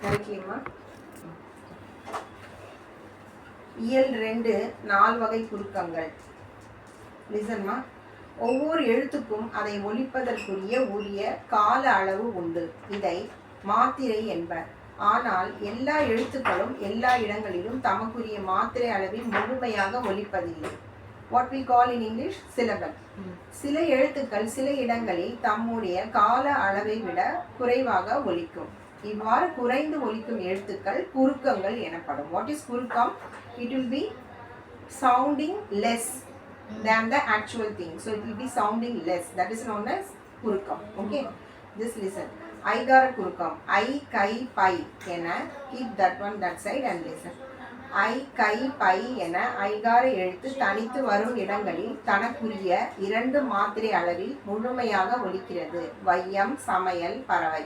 கரெக்ட்லிமா? இயல் 2 4 வகை குறுக்கங்கள். லிசன்மா. ஒவ்வொரு எழுத்துக்கும் அதை ஒலிப்பதற்குரிய கால அளவு உண்டு. இதை மாத்திரை என்பர். ஆனால் எல்லா எழுத்துக்களும் எல்லா இடங்களிலும் தமக்குரிய மாத்திரை அளவில் முழுமையாக ஒலிப்பதில்லை. What we call in English syllable. சில எழுத்துக்கள் சில இடங்களில் தம்முடைய கால அளவை விட குறைவாக ஒலிக்கும். இவ்வாறு குறைந்து ஒலிக்கும் எழுத்துக்கள் குறுக்கங்கள் எனப்படும். What is குறுக்கம்? It will be sounding less than the actual thing. So it will be sounding less. That is known as குறுக்கம். Okay. Just listen. ஐகார குறுக்கம். ஐ கை பை என. Keep that one that side and listen. ஐ கை பை என ஐகார எழுத்து தனித்து வரும் இடங்களில் தனக்குரிய 2 மாத்திரை அளவில் முழுமையாக ஒலிக்கிறது. வையம், சமையல், பறவை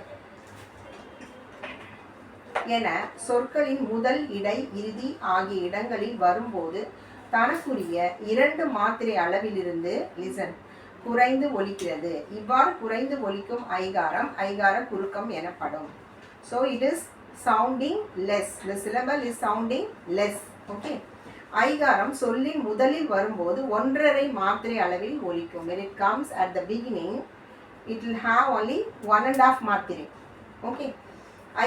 என சொற்களின் முதல், இடை, இறுதி ஆகிய இடங்களில் வரும்போது தனக்குரிய 2 மாத்திரை அளவிலிருந்து லிசன் குறைந்து ஒலிக்கிறது. இவ்வாறு குறைந்து ஒலிக்கும் ஐகாரம் ஐகார குறுக்கம் எனப்படும். So it is sounding less. The syllable is sounding less. Okay. ஐகாரம் சொல்லின் முதலில் வரும்போது 1.5 மாத்திரை அளவில் ஒலிக்கும். When it comes at the beginning, it will have only 1.5 மாத்திரை. Okay.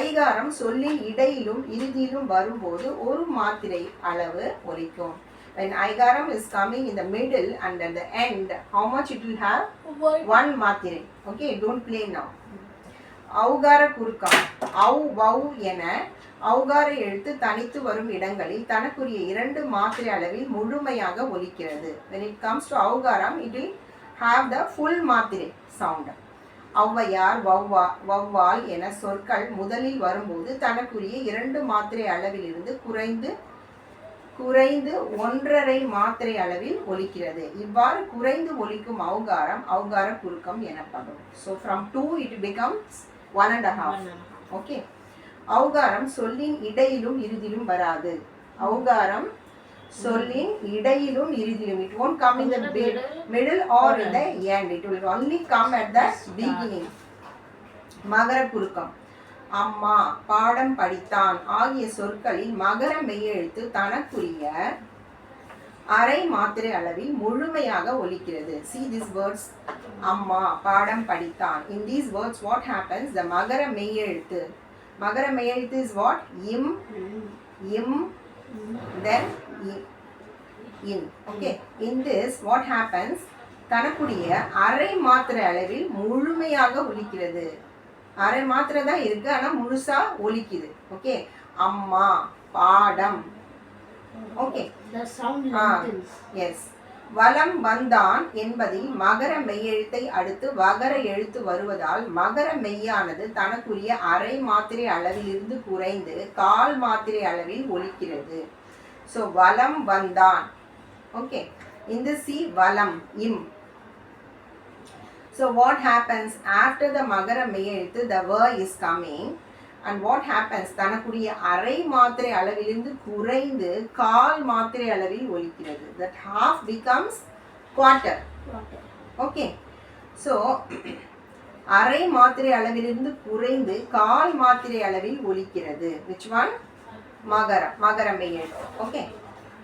ஐகாரம் சொல்லின் இடையிலும் இறுதியிலும் வரும்போது 1 மாத்திரை அளவு ஒலிக்கும். When ஐகாரம் is coming in the middle and at the end, how much it will have? 1 மாத்திரை. Okay, don't play now. ஔகார குறுக்கம். ஔ வௌ என ஔகார எழுத்து தனித்து வரும் இடங்களில் தனக்குரிய 2 மாத்திரை அளவில் முழுமையாக ஒலிக்கிறது. When it comes to ஔகாரம், it will have the full மாத்திரை sound. ஔவையார், வௌவால் என சொற்கள் முதலில் வரும்போது தனக்குரிய 2 மாத்திரை அளவிலிருந்து குறைந்து 1.5 மாத்திரை அளவில் ஒலிக்கிறது. இவ்வாறு குறைந்து ஒலிக்கும் ஔகாரம் ஔகார குறுக்கம் எனப்படும். So from 2 it becomes 1.5. Okay. ஔகாரம் சொல்லின் இடையிலும் இறுதியிலும் வராது. ஔகாரம் சொல்லின் இடையிலும் இறுதியிலும். It won't come in the middle or in the end. It will only come at the beginning. மகர குறுக்கம். அம்மா, பாடம் படித்தான் ஆகிய சொற்களில் மகர மெய்யெழுத்து தனக்குரிய அரை மாத்திரை அளவில் முழுமையாக ஒலிக்கிறது. See these words. அம்மா, பாடம் படித்தான். In these words what happens? The மகர மெய்யெழுத்து. மகர மெய்யெழுத்து is what? Him, then in. Okay. In this what happens? தனக்குரிய அரை மாத்திரை அளவில் முழுமையாக ஒலிக்கிறது. அரை மாத்திரை தான் இருக்கு, ஆனா முழுசா ஒலிக்குது. ஓகே. அம்மா, பாடம். ஓகே. எஸ். வலம் வந்தான் என்பதில் மகர மெய்யெழுத்தை அடுத்து வகர எழுத்து வருவதால் மகர மெய்யானது தனக்குரிய அரை மாத்திரை அளவிலிருந்து குறைந்து 1/4 மாத்திரை அளவில் ஒலிக்கிறது. ஸோ வலம் வந்தான். ஓகே. இந்த சி வலம் இம். So what happens after the magara மெய்யெழுத்து? The word is coming and what happens? தனக்குரிய அரை மாத்திரை அளவிலிருந்து குறைந்து 1/4 மாத்திரை அளவில் ஒலிக்கிறது. That half becomes quarter. Okay. So அரை மாத்திரை அளவிலிருந்து குறைந்து 1/4 மாத்திரை அளவில் ஒலிக்கிறது. Which one? மகர மெய்யெழுத்து. Okay.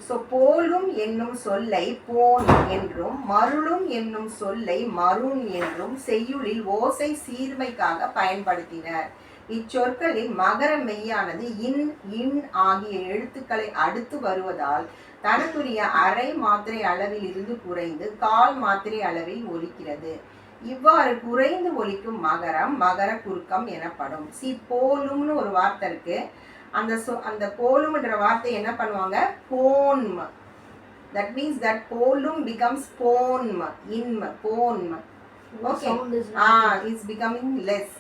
So போலும் என்னும் சொல்லை போன் என்றும் மருளும் என்னும் சொல்லை மருண் என்றும் செய்யுளில் ஓசை சீர்மைக்காக பயன்படுத்தினர். இச்சொற்களில் மகர மெய்யானது இன் ஆகிய எழுத்துக்களை அடுத்து வருவதால் தனக்குரிய அரை மாத்திரை அளவில் இருந்து குறைந்து 1/4 மாத்திரை அளவில் ஒலிக்கிறது. இவ்வாறு குறைந்து ஒலிக்கும் மகரம் மகர குறுக்கம் எனப்படும். போலும்னு ஒரு வார்த்தை இருக்கு. அந்த போலும்ன்ற வார்த்தை என்ன பண்ணுவாங்க? போன்ம். That means that போலும் becomes போன்ம். போன்ம். Okay. It's becoming less.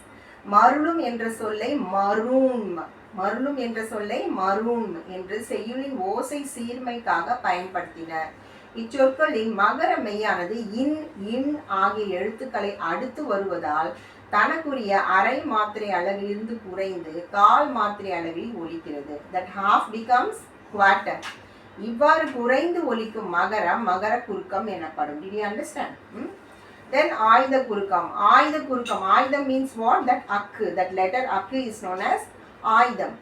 மருளும் என்ற சொல்லை மருளும் என்ற சொல்லை மருண் என்று செய்யுளின் ஓசை சீர்மைக்காக பயன்படுத்தினர். இச்சொற்களில் மகர மெய்யானது இன் ஆகிய எழுத்துக்களை அடுத்து வருவதால் தனக்குரிய அரை மாத்திரை அளவிலிருந்து குறைந்து 1/4 மாத்திரை அளவில் ஒலிக்கிறது. That half becomes quarter. இவ்வாறு குறைந்து ஒலிக்கும் மகரம் மகர குறுக்கம் எனப்படும். Did you understand? Then ஆயுத குறுக்கம். ஆயுதம் means what? That akku. That letter akku is known as ஆயுதம்,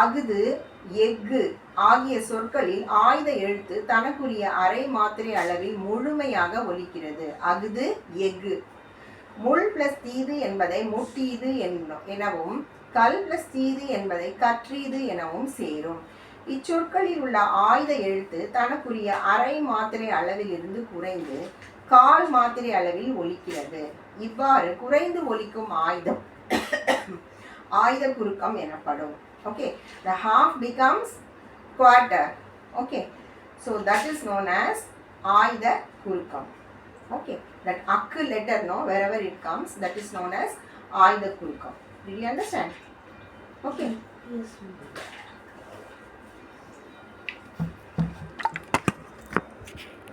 அகுது, எஃகு ஆகிய சொற்களில் ஆயுத எழுத்து தனக்குரிய அரை மாத்திரை அளவில் முழுமையாக ஒலிக்கிறது. அகுது, எஃகு. முள் பிளஸ் தீது என்பதை முட்டீது எனவும், கல் பிளஸ் தீது என்பதை கற்றீது எனவும் சேரும். இச்சொற்களில் உள்ள ஆயுத எழுத்து தனக்குரிய அரை மாத்திரை அளவில் இருந்து குறைந்து கால் மாத்திரை அளவில் ஒலிக்கிறது. இவ்வாறு குறைந்து ஒலிக்கும் ஆயுதம் ஆயுத குறுக்கம் எனப்படும். Okay, the half becomes quarter. Okay, so that is known as ஆயுத குறுக்கம். Okay, that akku letter, no, wherever it comes, that is known as ஆயுத குறுக்கம். Did you understand? Okay. Yes, ma'am.